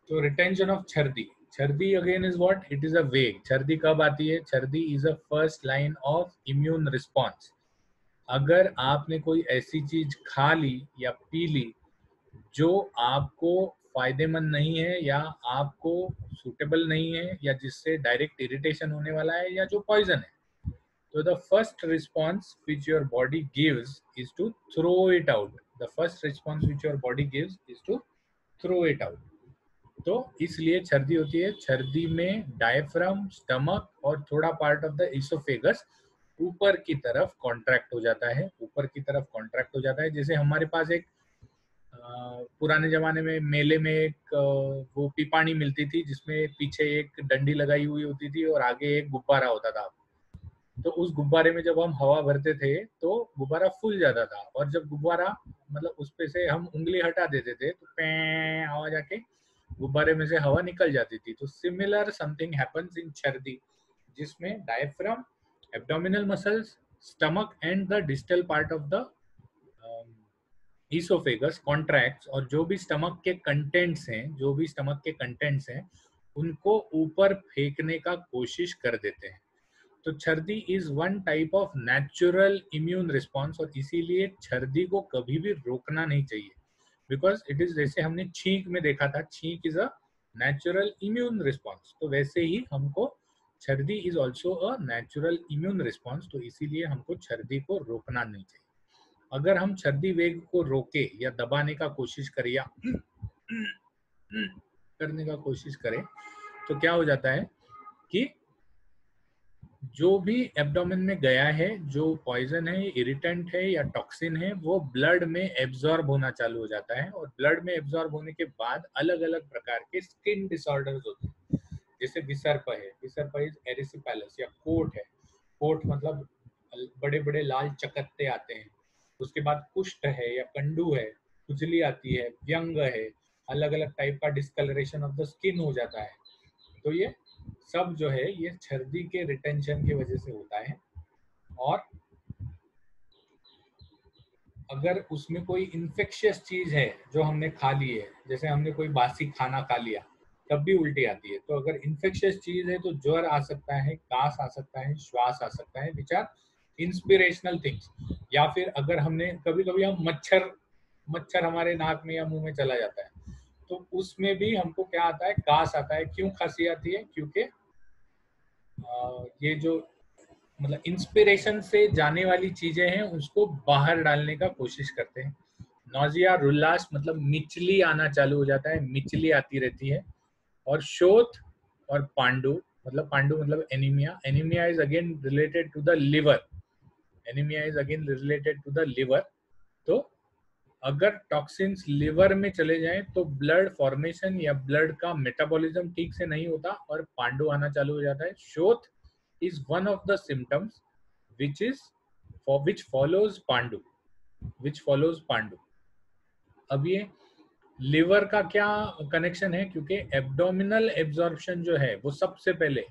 तो retention of छर्दी, छर्दी again is what, it is a वेग। छर्दी कब आती है? छर्दी is a first line of immune response. अगर आपने कोई ऐसी चीज खा ली या पी ली जो आपको फायदेमंद नहीं है या आपको सूटेबल नहीं है या जिससे डायरेक्ट इरिटेशन होने वाला है या जो पॉइजन है, तो the first response which your body gives is to throw it out. The first response which your body gives is to throw it out. तो इसलिए छर्दी होती है। छर्दी में डायफ्राम, स्टमक और थोड़ा पार्ट ऑफ द इसोफेगस ऊपर की तरफ कॉन्ट्रैक्ट हो जाता है, ऊपर की तरफ कॉन्ट्रैक्ट हो जाता है। जैसे हमारे पास एक पुराने जमाने में मेले में एक वो पीपानी मिलती थी जिसमें पीछे एक डंडी लगाई हुई होती थी और आगे एक गुब्बारा होता था। तो उस गुब्बारे में जब हम हवा भरते थे तो गुब्बारा फूल जाता था, और जब गुब्बारा मतलब उस पे से हम उंगली हटा देते थे तो पे आवाज आके गुब्बारे में से हवा निकल जाती थी। तो सिमिलर समथिंग हैपेंस इन छर्दी, जिसमें diaphragm, abdominal muscles, stomach and the distal part of the oesophagus contracts, और जो भी स्टमक के कंटेंट्स हैं, जो भी स्टमक के कंटेंट्स हैं उनको ऊपर फेंकने का कोशिश कर देते हैं। तो छर्दी is one type of natural immune response, और इसीलिए छर्दी को कभी भी रोकना नहीं चाहिए, बिकॉज इट इज, जैसे हमने छींक में देखा था, छींक is a natural immune response, तो वैसे ही हमको छर्दी is also a natural immune response. तो इसीलिए हमको छर्दी को रोकना नहीं चाहिए। अगर हम छर्दी वेग को रोके या दबाने का कोशिश करें या करने का कोशिश करें तो क्या हो जाता है कि जो भी एब्डोमेन में गया है, जो पॉइजन है, इरिटेंट है या टॉक्सिन है, वो ब्लड में एब्जॉर्ब होना चालू हो जाता है, और ब्लड में एब्जॉर्ब होने के बाद अलग अलग प्रकार के स्किन डिसऑर्डर्स होते हैं। जैसे विसर्प है, विसर्प इज एरिसिपेलस, या कोट है, कोट मतलब बड़े बड़े लाल चकत्ते आते हैं। उसके बाद कुष्ठ है या कंडू है, खुजली आती है, व्यंग है, अलग अलग टाइप का डिस्कलरेशन ऑफ द स्किन हो जाता है। तो ये सब जो है ये छर्दी के रिटेंशन की वजह से होता है। और अगर उसमें कोई इन्फेक्शियस चीज है जो हमने खा ली है, जैसे हमने कोई बासी खाना खा लिया, तब भी उल्टी आती है। तो अगर इन्फेक्शियस चीज है तो ज्वर आ सकता है, कास आ सकता है, श्वास आ सकता है, विच आर इंस्पिरेशनल थिंग्स। या फिर अगर हमने कभी कभी हम मच्छर मच्छर हमारे नाक में या मुंह में चला जाता है, तो उसमें भी हमको क्या आता है, कास आता है। क्यों खांसी आती है? क्योंकि ये जो मतलब इंस्पिरेशन से जाने वाली चीजें हैं उसको बाहर डालने का कोशिश करते हैं। नौजिया, रुल्लास मतलब मिचली आना चालू हो जाता है, मिचली आती रहती है। और शोथ और पांडु मतलब, पांडु मतलब anaemia, anaemia is again related to the liver, anaemia is again related to the liver. तो अगर टॉक्सिन्स लिवर में चले जाएं तो ब्लड फॉर्मेशन या ब्लड का मेटाबॉलिज्म ठीक से नहीं होता और पांडु आना चालू हो जाता है। शोथ is one of the symptoms which is for which follows pandu, which follows pandu। अब ये लिवर का क्या कनेक्शन है? क्योंकि एब्डोमिनल एब्जॉर्प्शन जो है वो सबसे पहले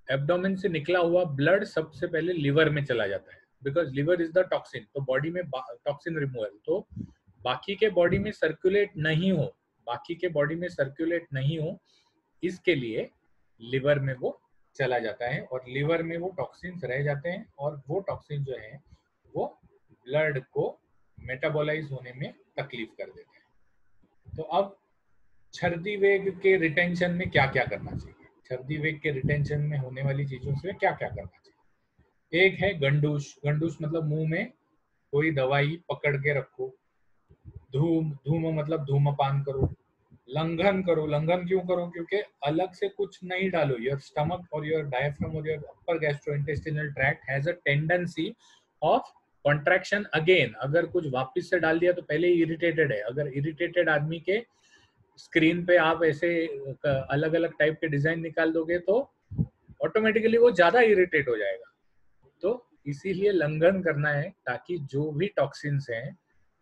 एब्डोमेन से निकला हुआ ब्लड सबसे पहले लिवर में चला जाता है, because liver is the toxin. तो बॉडी में टॉक्सिन रिमूवल, तो बाकी के बॉडी में सर्कुलेट नहीं हो, बाकी के बॉडी में सर्कुलेट नहीं हो, इसके लिए लिवर में वो चला जाता है और लिवर में वो टॉक्सिन्स रह जाते हैं, और वो टॉक्सिन जो है वो ब्लड को मेटाबोलाइज होने में तकलीफ कर देते हैं। तो अब छर्दी वेग के रिटेंशन में क्या क्या करना चाहिए? छर्दी वेग के रिटेंशन में होने वाली चीजों से क्या क्या करना चाहिए? एक है गंडूस, गंडूस मतलब मुंह में कोई दवाई पकड़ के रखो। धूम, धूम मतलब धूमपान करो। लंघन करो, लंघन क्यों करो? क्योंकि अलग से कुछ नहीं डालो। योर स्टमक और योर डायफ्राम और your upper gastrointestinal tract has a tendency of contraction again. अगर कुछ वापस से डाल दिया तो पहले ही इरिटेटेड है। अगर इरिटेटेड आदमी के स्क्रीन पे आप ऐसे अलग अलग टाइप के डिजाइन निकाल दोगे तो ऑटोमेटिकली वो ज्यादा इरिटेट हो जाएगा। तो इसीलिए लंघन करना है ताकि जो भी टॉक्सिन्स हैं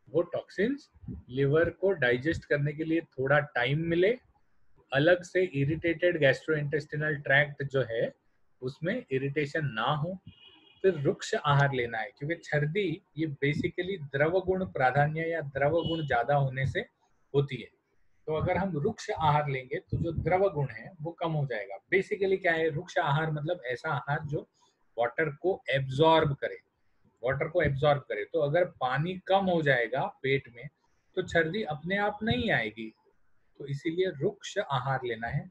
वो टॉक्सिन्स लिवर को डाइजेस्ट करने के लिए थोड़ा टाइम मिले। अलग से इरिटेटेड गैस्ट्रोइंटेस्टिनल ट्रैक्ट जो है उसमें इरिटेशन ना हो। फिर वृक्ष आहार लेना है, क्योंकि छर्दी ये बेसिकली द्रव गुण प्राधान्य या द्रव गुण ज्यादा होने से होती है। तो अगर हम रुक्ष आहार लेंगे तो जो द्रव गुण है वो कम हो जाएगा। बेसिकली क्या है रुक्ष आहार, मतलब ऐसा आहार जो वाटर को एब्जॉर्ब करे, वाटर को एब्जॉर्ब करे। तो अगर पानी कम हो जाएगा पेट में तो छर्दी अपने आप नहीं आएगी। तो इसीलिए रुक्ष आहार लेना है,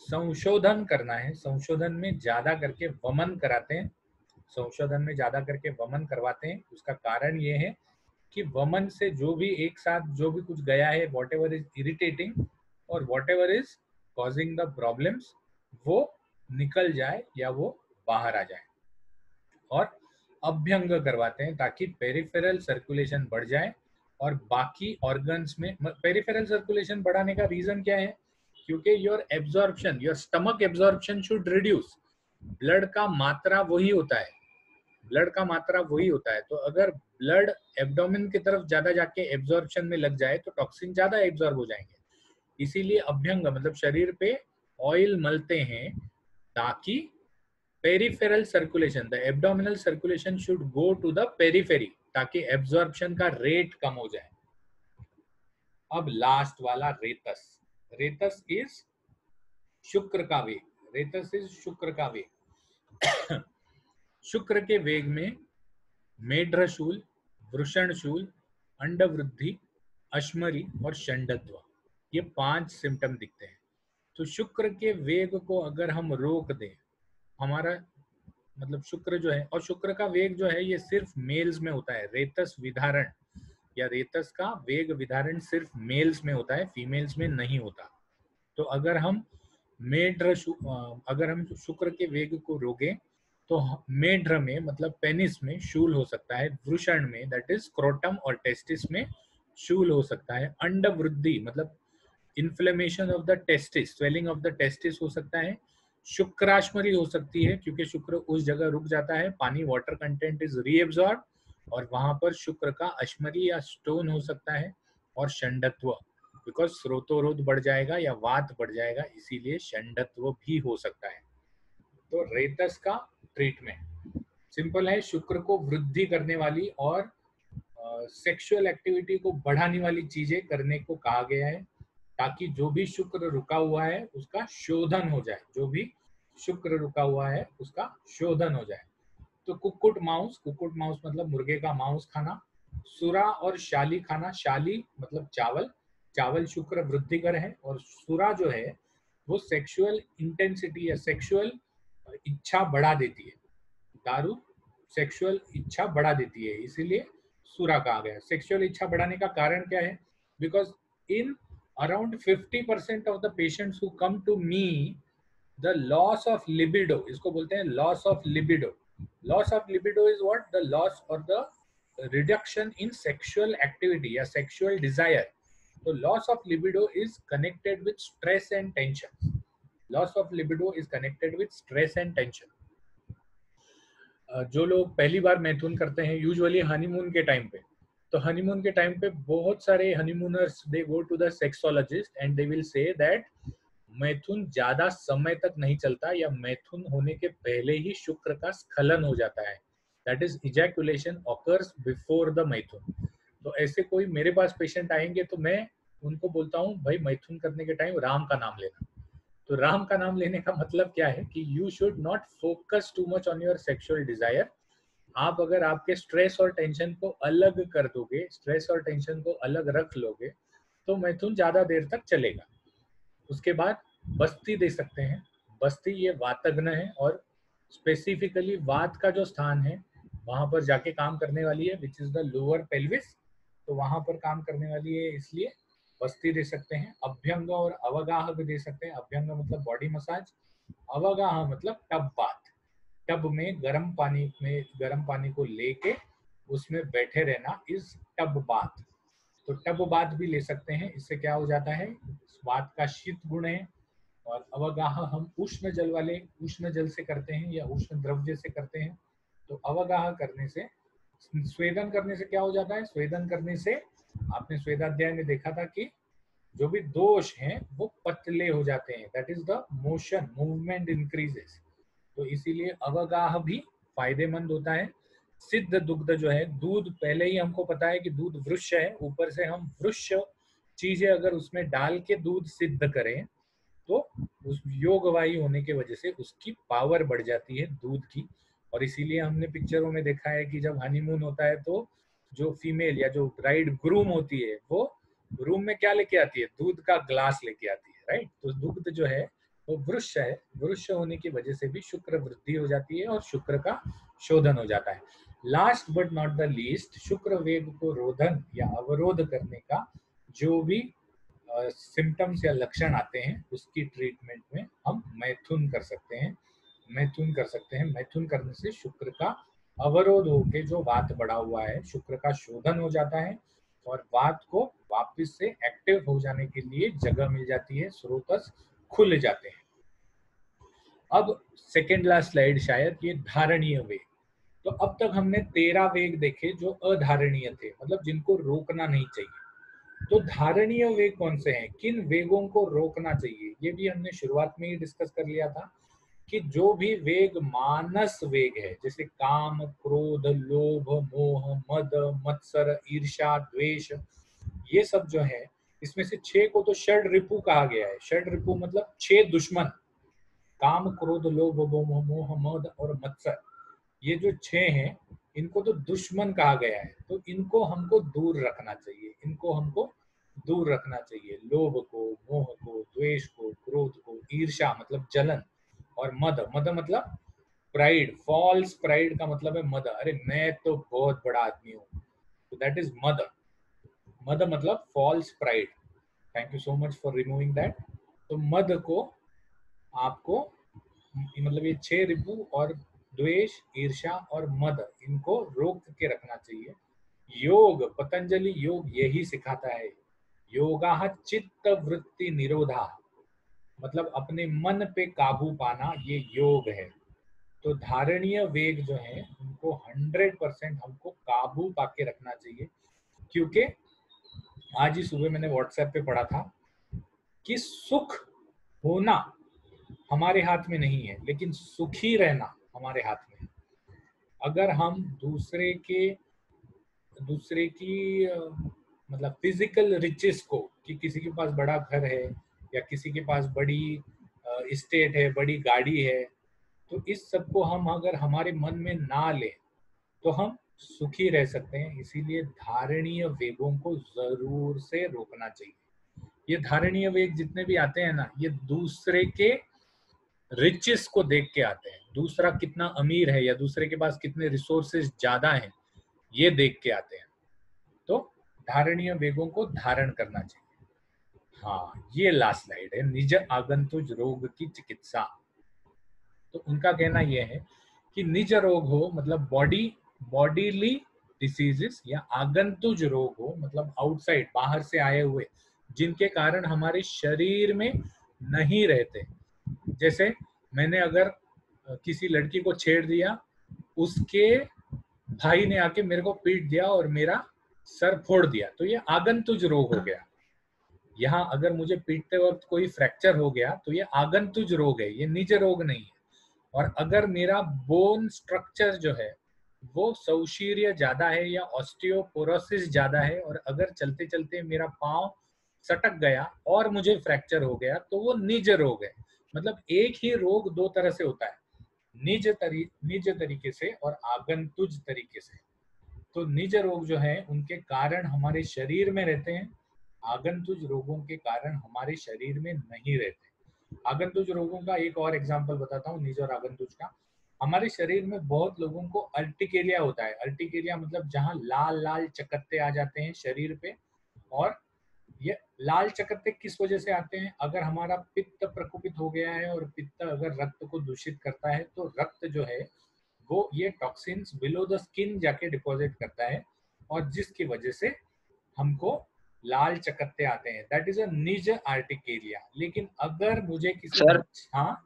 संशोधन करना है। संशोधन में ज्यादा करके वमन कराते हैं, संशोधन में ज्यादा करके वमन करवाते हैं। उसका कारण ये है कि वमन से जो भी एक साथ जो भी कुछ गया है, वॉट एवर इज इरिटेटिंग और what ever is causing the problems, वो निकल जाए या वो बाहर आ जाए। और अभ्यंग करवाते हैं ताकि पेरिफेरल सर्कुलेशन बढ़ जाए और बाकी ऑर्गन्स में। पेरिफेरल सर्कुलेशन बढ़ाने का रीजन क्या है? क्योंकि your absorption, your stomach absorption should reduce. Blood का मात्रा वही होता है, ब्लड का मात्रा वही होता है। तो अगर ब्लड एब्डोमेन की तरफ ज्यादा जाके एब्जॉर्प्शन में लग जाए तो टॉक्सिन ज्यादा एब्जॉर्ब हो जाएंगे। इसीलिए अभ्यंग मतलब शरीर पे ऑयल मलते हैं ताकि peripheral circulation, the abdominal circulation should go to the periphery, ताकि एब्जॉर्प्शन का रेट कम हो जाए। अब लास्ट वाला रेतस। रेतस इज शुक्र का वेग, रेतस इज शुक्र का वेग। शुक्र के वेग में मेढ्रशूल, वृषणशूल, अंडवृद्धि, अश्मरी और षंडत्व, ये 5 सिम्टम दिखते हैं। तो शुक्र के वेग को अगर हम रोक दें, हमारा मतलब शुक्र जो है, और शुक्र का वेग जो है ये सिर्फ मेल्स में होता है। रेतस विधारण या रेतस का वेग विधारण सिर्फ मेल्स में होता है, फीमेल्स में नहीं होता। तो अगर हम अगर हम शुक्र के वेग को रोकें तो मेढ्र में मतलब पेनिस में शूल हो सकता है, वृषण में दैट इज स्क्रोटम और टेस्टिस में शूल हो सकता है, अंड वृद्धि मतलब inflammation of the testis, swelling of the testis हो सकता है, शुक्राश्मरी हो सकती है क्योंकि शुक्र उस जगह रुक जाता है, पानी वाटर कंटेंट इज रीएब्सॉर्ब और वहां पर शुक्र का अश्मरी या स्टोन हो सकता है, और षंडत्व बिकॉज स्रोतोरोध बढ़ जाएगा या वात बढ़ जाएगा, इसीलिए षंडत्व भी हो सकता है। तो रेतस का ट्रीटमेंट सिंपल है, शुक्र को वृद्धि करने वाली और सेक्सुअल एक्टिविटी को बढ़ाने वाली चीजें करने को कहा गया है ताकि जो भी शुक्र रुका हुआ है उसका शोधन हो जाए, जो भी शुक्र रुका हुआ है उसका शोधन हो जाए। तो कुक्कुट मांस, कुक्कुट मांस मतलब मुर्गे का मांस खाना, सुरा और शाली खाना। शाली मतलब चावल, चावल शुक्र वृद्धिकर है और सुरा जो है वो सेक्सुअल इंटेंसिटी या सेक्सुअल इच्छा बढ़ा देती है। दारू सेक्सुअल इच्छा बढ़ा देती है, इसीलिए सुरा कहा गया। सेक्सुअल इच्छा बढ़ाने का कारण क्या है? Because in around 50% of the patients who come to me the loss of libido, इसको बोलते हैं loss of libido. Loss of libido is what? The loss और the reduction in sexual activity या सेक्सुअल डिजायर। तो loss of libido is connected with stress and tension. Loss of libido is connected with stress and tension. जो लोग पहली बार मैथुन करते हैं usually honeymoon के टाइम पे, तो हनीमून के टाइम पे बहुत सारे honeymooners they go to the sexologist and they will say that मैथुन ज्यादा समय तक नहीं चलता या मैथुन होने के पहले ही शुक्र का स्खलन हो जाता है, that is ejaculation occurs before the मैथुन। तो ऐसे कोई मेरे पास पेशेंट आएंगे तो मैं उनको बोलता हूँ भाई मैथुन करने के टाइम राम का नाम लेना। तो राम का नाम लेने का मतलब क्या है कि you should not focus too much on your sexual desire. आप अगर आपके स्ट्रेस और टेंशन को अलग कर दोगे, स्ट्रेस और टेंशन को अलग रख लोगे तो मैथुन ज्यादा देर तक चलेगा। उसके बाद बस्ती दे सकते हैं। बस्ती ये वातग्न है और स्पेसिफिकली वात का जो स्थान है वहां पर जाके काम करने वाली है, which is the lower pelvis. तो वहां पर काम करने वाली है, इसलिए बस्ती दे सकते हैं। अभ्यंग और अवगाह भी दे सकते हैं। अभ्यंग मतलब बॉडी मसाज, अवगाह मतलब टब बाथ। टब में गर्म पानी को लेके उसमें बैठे रहना इज टब बाथ। तो टब बाथ भी ले सकते हैं। इससे क्या हो जाता है, वात का शीत गुण है। और अवगाह हम उष्ण जल से करते हैं या उष्ण द्रव्य से करते हैं। तो अवगाह करने से, स्वेदन करने से क्या हो जाता है? स्वेदन करने से आपने स्वेदाध्याय में देखा था कि जो भी दोष हैं वो पतले हो जाते हैं, that is the motion, movement increases. तो इसीलिए अवगाह भी फायदेमंद होता है। सिद्ध दुग्ध जो है, दूध पहले ही हमको पता है कि दूध वृक्ष है, ऊपर से हम वृक्ष चीजें अगर उसमें डाल के दूध सिद्ध करें तो उस योगवाही होने की वजह से उसकी पावर बढ़ जाती है दूध की। और इसीलिए हमने पिक्चरों में देखा है कि जब हनीमून होता है तो जो फीमेल या जो ब्राइड ग्रूम होती है वो रूम में क्या लेके आती है, दूध का ग्लास लेके आती है, राइट। तो दूध जो है वो वृक्ष है, वृक्ष होने की वजह से भी शुक्र वृद्धि हो जाती है और शुक्र का शोधन हो जाता है। Last but not the least, शुक्र वेग को रोधन या अवरोध करने का जो भी सिम्टम्स या लक्षण आते हैं उसकी ट्रीटमेंट में हम मैथुन कर सकते हैं। मैथुन कर सकते हैं। मैथुन करने से शुक्र का अवरोध होके जो वात बढ़ा हुआ है शुक्र का शोधन हो जाता है और वात को वापस से एक्टिव हो जाने के लिए जगह मिल जाती है, स्रोतस खुल जाते हैं। अब सेकेंड लास्ट स्लाइड शायद, ये धारणीय वेग। तो अब तक हमने 13 वेग देखे जो अधारणीय थे, मतलब जिनको रोकना नहीं चाहिए। तो धारणीय वेग कौन से हैं, किन वेगों को रोकना चाहिए, ये भी हमने शुरुआत में ही डिस्कस कर लिया था कि जो भी वेग मानस वेग है, जैसे काम, क्रोध, लोभ, मोह, मद, मत्सर, ईर्ष्या, द्वेष, ये सब जो है इसमें से 6 को तो षड रिपु कहा गया है। षड रिपु मतलब 6 दुश्मन, काम, क्रोध, लोभ, मोह, मद और मत्सर, ये जो 6 हैं इनको तो दुश्मन कहा गया है। तो इनको हमको दूर रखना चाहिए, इनको हमको दूर रखना चाहिए। लोभ को, मोह को, द्वेष को, क्रोध को, ईर्ष्या मतलब जलन, और मद, मद मतलब प्राइड, फॉल्स प्राइड का मतलब है मद, अरे मैं तो बहुत बड़ा आदमी हूँ, तो दैट इज मद। मद मतलब false pride. Thank you so much for removing that. तो मद को आपको, मतलब ये 6 रिपु और द्वेष, ईर्ष्या और मद, इनको रोक के रखना चाहिए। योग, पतंजलि योग यही सिखाता है, योगा चित्त वृत्ति निरोधा, मतलब अपने मन पे काबू पाना, ये योग है। तो धारणीय वेग जो है उनको 100% हमको काबू पाके रखना चाहिए। क्योंकि आज ही सुबह मैंने व्हाट्सएप पे पढ़ा था कि सुख होना हमारे हाथ में नहीं है, लेकिन सुखी रहना हमारे हाथ में है। अगर हम दूसरे की मतलब फिजिकल रिचेस को, कि किसी के पास बड़ा घर है या किसी के पास बड़ी इस्टेट है, बड़ी गाड़ी है, तो इस सब को हम अगर हमारे मन में ना लें तो हम सुखी रह सकते हैं। इसीलिए धारणीय वेगों को जरूर से रोकना चाहिए। ये धारणीय वेग जितने भी आते हैं ना, ये दूसरे के रिचेस को देख के आते हैं, दूसरा कितना अमीर है या दूसरे के पास कितने रिसोर्सेज ज्यादा हैं, ये देख के आते हैं। तो धारणीय वेगों को धारण करना चाहिए। हाँ, ये लास्ट स्लाइड है, निज आगंतुज रोग की चिकित्सा। तो उनका कहना यह है कि निज रोग हो मतलब बॉडीली डिसीजेस, या आगंतुज रोग हो मतलब आउटसाइड, बाहर से आए हुए, जिनके कारण हमारे शरीर में नहीं रहते। जैसे मैंने अगर किसी लड़की को छेड़ दिया, उसके भाई ने आके मेरे को पीट दिया और मेरा सर फोड़ दिया, तो ये आगंतुज रोग हो गया। यहाँ अगर मुझे पीटते वक्त कोई फ्रैक्चर हो गया तो ये आगंतुज रोग है, ये निज रोग नहीं है। और अगर मेरा बोन स्ट्रक्चर जो है वो सौशीर्य ज्यादा है या ऑस्टियोपोरोसिस ज्यादा है, और अगर चलते चलते मेरा पांव सटक गया और मुझे फ्रैक्चर हो गया, तो वो निज रोग है। मतलब एक ही रोग दो तरह से होता है, निज तरीके से और आगंतुज तरीके से। तो निज रोग जो है उनके कारण हमारे शरीर में रहते हैं, आगंतुज रोगों के कारण हमारे शरीर में नहीं रहते। आगंतुज रोगों का एक और एग्जांपल बताता हूँ, निज और आगंतुज का। हमारे शरीर में बहुत लोगों को अर्टिकेरिया होता है। अर्टिकेरिया मतलब जहाँ लाल लाल चकत्ते आ जाते हैं शरीर पे। और ये लाल चकत्ते किस वजह से आते हैं, अगर हमारा पित्त प्रकोपित हो गया है और पित्त अगर रक्त को दूषित करता है तो रक्त जो है वो ये टॉक्सिन्स बिलो द स्किन जाके डिपॉजिट करता है, और जिसकी वजह से हमको लाल चकत्ते आते हैं। दैट इज अ निज आर्टिकेरिया। लेकिन अगर मुझे किसी सर हाँ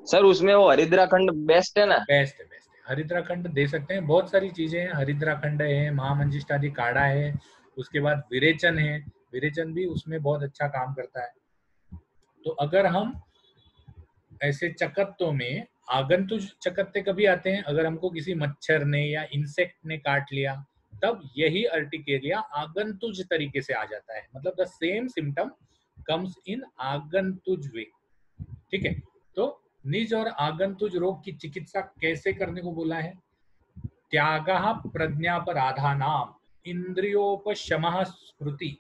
सर उसमें वो हरिद्राखंड बेस्ट है ना? बेस्ट है, बेस्ट है। हरिद्राखंड दे सकते हैं, बहुत सारी चीजें हैं। हरिद्राखंड है, महामंजिष्ठादि काढ़ा है, उसके बाद विरेचन है, विरेचन भी उसमें बहुत अच्छा काम करता है। तो अगर हम ऐसे चकत्तों में, आगंतुक चकत्ते कभी आते हैं अगर हमको किसी मच्छर ने या इंसेक्ट ने काट लिया, तब यही अर्टिकेरिया आगंतुज तरीके से आ जाता है, मतलब the same symptom comes in आगंतुज वे। ठीक है, तो निज और आगंतुज रोग की चिकित्सा कैसे करने को बोला है? त्यागः प्रज्ञापराधानाम इंद्रियोपशमः स्मृति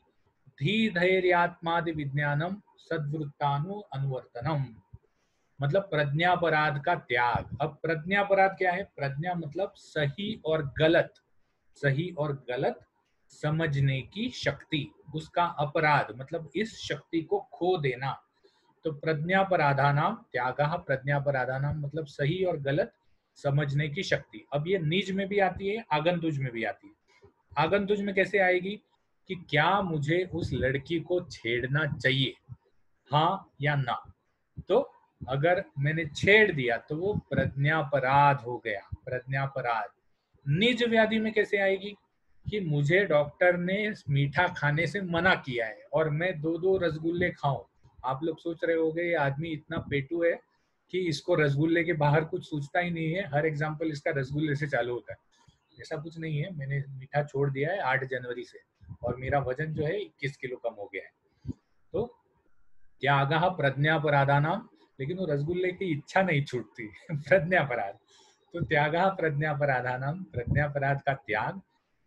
धीधैर्यात्मादि विज्ञानम सद्वृत्तानु अनुवर्तनम। मतलब प्रज्ञापराध का त्याग। अब प्रज्ञापराध क्या है? प्रज्ञा मतलब सही और गलत, सही और गलत समझने की शक्ति, उसका अपराध मतलब इस शक्ति को खो देना। तो प्रज्ञापराधानाम त्यागः प्रज्ञापराधानाम मतलब सही और गलत समझने की शक्ति। अब ये निज में भी आती है, आगंतुज में भी आती है। आगंतुज में कैसे आएगी कि क्या मुझे उस लड़की को छेड़ना चाहिए, हाँ या ना। तो अगर मैंने छेड़ दिया तो वो प्रज्ञापराध हो गया, प्रज्ञापराध। निज व्याधि में कैसे आएगी कि मुझे डॉक्टर ने मीठा खाने से मना किया है और मैं 2-2 रसगुल्ले खाऊं। आप लोग सोच रहे होंगे ये आदमी इतना पेटू है कि इसको रसगुल्ले के बाहर कुछ सोचता ही नहीं है, हर एग्जाम्पल इसका रसगुल्ले से चालू होता है। ऐसा कुछ नहीं है, मैंने मीठा छोड़ दिया है 8 जनवरी से और मेरा वजन जो है 21 किलो कम हो गया है। तो त्यागः प्रज्ञापराधानाम, लेकिन वो रसगुल्ले की इच्छा नहीं छूटती प्रज्ञापराध। तो त्यागः प्रज्ञापराधानाम, प्रज्ञापराध का त्याग।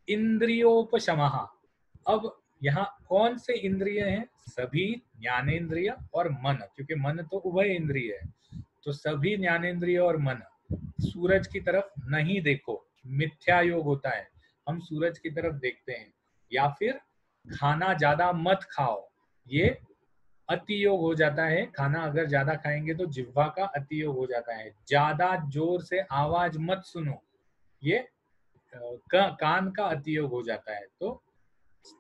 इंद्रियोपशमः, अब यहाँ कौन से इंद्रिय हैं? सभी ज्ञानेन्द्रिय और मन, क्योंकि मन तो उभय इंद्रिय है। तो सभी ज्ञानेन्द्रिय और मन। सूरज की तरफ नहीं देखो, मिथ्या योग होता है, हम सूरज की तरफ देखते हैं। या फिर खाना ज्यादा मत खाओ, ये अति योग हो जाता है। खाना अगर ज्यादा खाएंगे तो जिह्वा का अति योग हो जाता है। ज्यादा जोर से आवाज मत सुनो, ये कान का अति योग हो जाता है। तो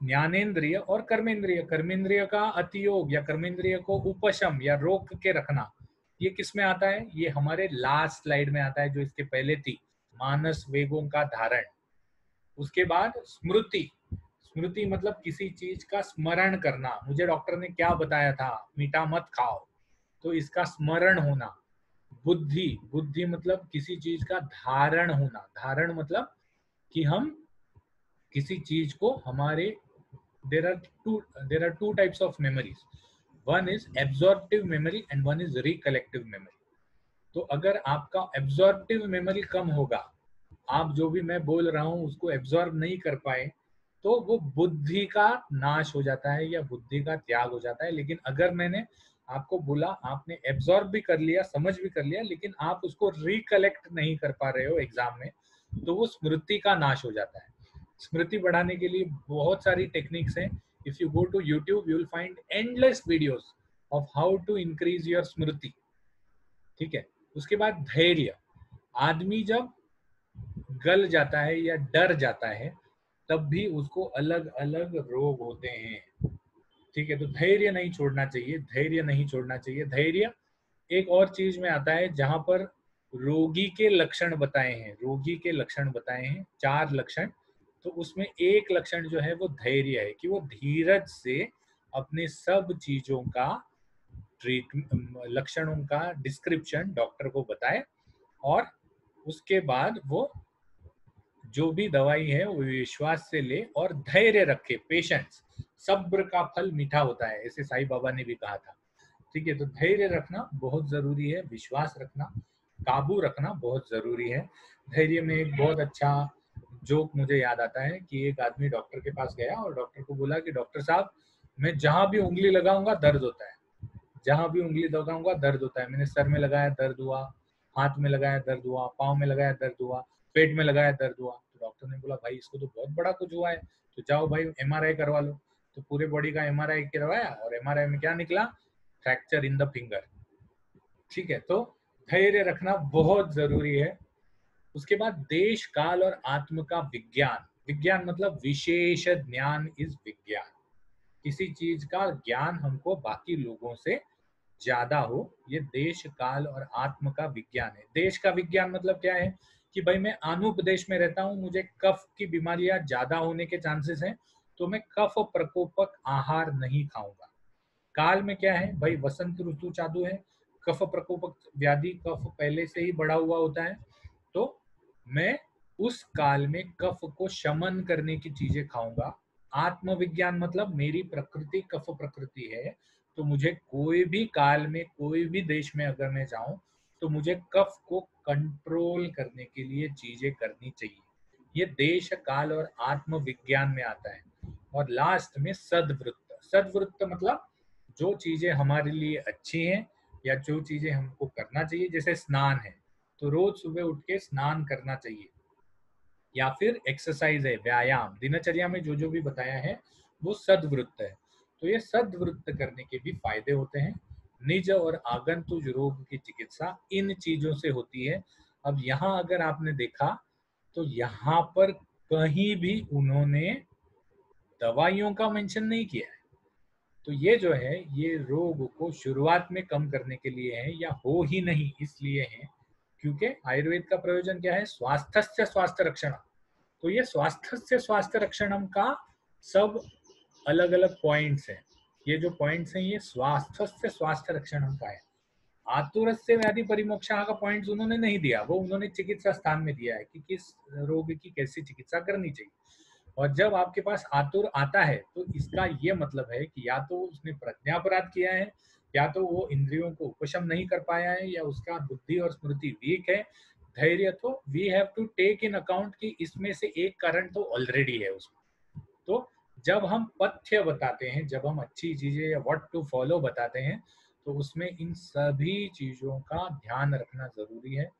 ज्ञानेन्द्रिय और कर्मेंद्रिय, कर्मेंद्रिय का अतियोग या कर्मेंद्रिय को उपशम या रोक के रखना, ये किस में आता है? ये हमारे लास्ट स्लाइड में आता है जो इसके पहले थी, मानस वेगों का धारण। उसके बाद स्मृति, स्मृति मतलब किसी चीज का स्मरण करना। मुझे डॉक्टर ने क्या बताया था, मीठा मत खाओ, तो इसका स्मरण होना। बुद्धि, बुद्धि मतलब किसी चीज का धारण होना। धारण मतलब कि हम किसी चीज को हमारे there are two types of memories. One is absorptive memory and one is recollective memory. तो अगर आपका absorptive memory कम होगा, आप जो भी मैं बोल रहा हूँ उसको absorb नहीं कर पाए, तो वो बुद्धि का नाश हो जाता है या बुद्धि का त्याग हो जाता है। लेकिन अगर मैंने आपको बोला, आपने एब्जॉर्ब भी कर लिया, समझ भी कर लिया, लेकिन आप उसको रिकलेक्ट नहीं कर पा रहे हो एग्जाम में, तो वो स्मृति का नाश हो जाता है। स्मृति बढ़ाने के लिए बहुत सारी टेक्निक्स हैं। If you go to YouTube you will find endless videos of how to increase your स्मृति। ठीक है, उसके बाद धैर्य। आदमी जब गल जाता है या डर जाता है तब भी उसको अलग अलग रोग होते हैं। ठीक है, तो धैर्य नहीं छोड़ना चाहिए, धैर्य नहीं छोड़ना चाहिए। धैर्य एक और चीज में आता है जहां पर रोगी के लक्षण बताए हैं, रोगी के लक्षण बताए हैं 4 लक्षण। तो उसमें एक लक्षण जो है वो धैर्य है, कि वो धीरज से अपने सब चीजों का लक्षणों का डिस्क्रिप्शन डॉक्टर को बताए और उसके बाद वो जो भी दवाई है वो विश्वास से ले और धैर्य रखे, पेशेंस। सब्र का फल मीठा होता है, ऐसे साईं बाबा ने भी कहा था। ठीक है, तो धैर्य रखना बहुत जरूरी है, विश्वास रखना, काबू रखना बहुत जरूरी है। धैर्य में एक बहुत अच्छा जोक मुझे याद आता है कि एक आदमी डॉक्टर के पास गया और डॉक्टर को बोला कि डॉक्टर साहब, मैं जहां भी उंगली लगाऊंगा दर्द होता है, जहां भी उंगली लगाऊंगा दर्द होता है। मैंने सर में लगाया दर्द हुआ, हाथ में लगाया दर्द हुआ, पाँव में लगाया दर्द हुआ, पेट में लगाया दर्द हुआ। तो डॉक्टर ने बोला भाई इसको तो बहुत बड़ा कुछ हुआ है, तो जाओ भाई एमआरआई करवा लो। तो पूरे बॉडी का एमआरआई करवाया और एमआरआई में क्या निकला? Fracture in the finger. ठीक है, तो धैर्य रखना बहुत जरूरी है। उसके बाद देश काल और आत्म का विज्ञान। विज्ञान मतलब विशेष ज्ञान इज विज्ञान। किसी चीज का ज्ञान हमको बाकी लोगों से ज्यादा हो, ये देश काल और आत्म का विज्ञान है। देश का विज्ञान मतलब क्या है कि भाई मैं आंध्र प्रदेश में रहता हूँ, मुझे कफ की बीमारियां ज्यादा होने के चांसेस हैं, तो मैं कफ प्रकोपक आहार नहीं खाऊंगा। काल में क्या है भाई, वसंत ऋतु चालू है, कफ प्रकोपक व्याधि, कफ पहले से ही बढ़ा हुआ होता है, तो मैं उस काल में कफ को शमन करने की चीजें खाऊंगा। आत्मविज्ञान मतलब मेरी प्रकृति कफ प्रकृति है, तो मुझे कोई भी काल में कोई भी देश में अगर मैं जाऊं तो मुझे कफ को कंट्रोल करने के लिए चीजें करनी चाहिए। ये देश काल और आत्मविज्ञान में आता है। और लास्ट में सद्वृत्त। सद्वृत्त मतलब जो चीजें हमारे लिए अच्छी हैं या जो चीजें हमको करना चाहिए, जैसे स्नान है तो रोज सुबह उठ के स्नान करना चाहिए, या फिर एक्सरसाइज है, व्यायाम, दिनचर्या में जो जो भी बताया है वो सद्वृत्त है। तो ये सद्वृत्त करने के भी फायदे होते हैं। निज और आगंतुक रोग की चिकित्सा इन चीजों से होती है। अब यहाँ अगर आपने देखा तो यहाँ पर कहीं भी उन्होंने दवाइयों का मेंशन नहीं किया है। तो ये जो है ये रोग को शुरुआत में कम करने के लिए है, या हो ही नहीं इसलिए है क्योंकि आयुर्वेद का प्रयोजन क्या है, स्वास्थ्य से स्वास्थ्य रक्षण। तो ये स्वास्थ्य से स्वास्थ्य रक्षणम का सब अलग अलग पॉइंट्स हैं। ये जो पॉइंट्स हैं ये स्वास्थ्य से स्वास्थ्य रक्षणम का है। आतुरस्य व्याधि परिमोक्षा का पॉइंट्स उन्होंने नहीं दिया, वो उन्होंने चिकित्सा स्थान में दिया है कि किस रोग की कैसी चिकित्सा करनी चाहिए। और जब आपके पास आतुर आता है तो इसका ये मतलब है कि या तो उसने प्रज्ञापराध किया है, या तो वो इंद्रियों को उपशम नहीं कर पाया है, या उसका बुद्धि और स्मृति वीक है, धैर्य। तो we have to take in account कि इसमें से एक कारण तो ऑलरेडी है उसमें। तो जब हम पथ्य बताते हैं, जब हम अच्छी चीजें या व्हाट टू फॉलो बताते हैं, तो उसमें इन सभी चीजों का ध्यान रखना जरूरी है।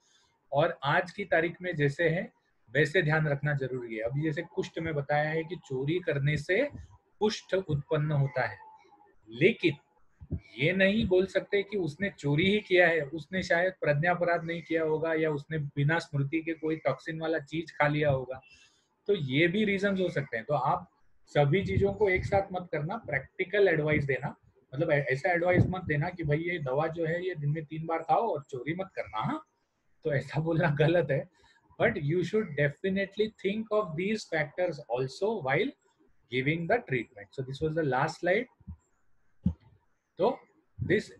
और आज की तारीख में जैसे है वैसे ध्यान रखना जरूरी है। अभी जैसे कुष्ठ में बताया है कि चोरी करने से कुष्ठ उत्पन्न होता है, लेकिन ये नहीं बोल सकते कि उसने चोरी ही किया है, उसने शायद प्रज्ञापराध नहीं किया होगा, या उसने बिना स्मृति के कोई टॉक्सिन वाला चीज खा लिया होगा। तो ये भी रीजन हो सकते हैं। तो आप सभी चीजों को एक साथ मत करना, प्रैक्टिकल एडवाइस देना। मतलब ऐसा एडवाइस मत देना कि भाई ये दवा जो है ये दिन में 3 बार खाओ और चोरी मत करना। हाँ, तो ऐसा बोलना गलत है। But you should definitely think of these factors also while giving the treatment. So this was the last slide. So this